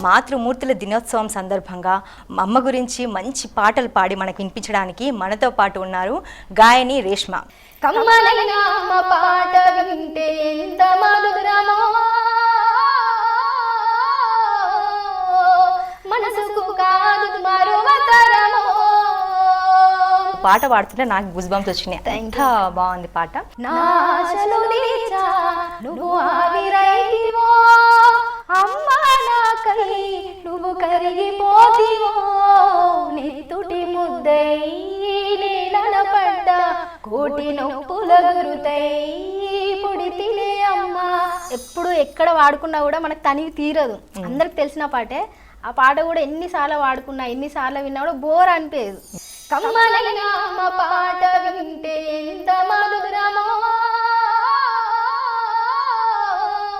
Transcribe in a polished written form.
మాతృమూర్తుల దినోత్సవం సందర్భంగా అమ్మ గురించి మంచి పాటలు పాడి మనకు వినిపించడానికి మనతో పాటు ఉన్నారు గాయని రేష్మ. కమ్మనైన అమ్మ పాట వింటే ఎంత మధురమో, మనసుకు కాదు మరువతరమో. పాట పాడుతుంటే నాకు గుజ్ బంప్స్ వచ్చినాయి. ఎంత బాగుంది పాట. నాశలు నీచా నువ్వు ఆవిరైతివో, అమ్మా నాకై నువ్వు కరిగిపోతివో, నెత్తుటి ముద్దై నీలన పడ్డ కోటి నొప్పుల గురుతై పొడి తినే అమ్మ. ఎప్పుడు ఎక్కడ వాడుకున్నా కూడా మనకు తనివి తీరదు, అందరికి తెలిసిన పాటే. ఆ పాట కూడా ఎన్నిసార్లు వాడుకున్నా ఎన్నిసార్లు విన్నా కూడా బోర్ అనిపించదు. కమ్మనైన అమ్మ పాట వింటే ఎంత మధురమో,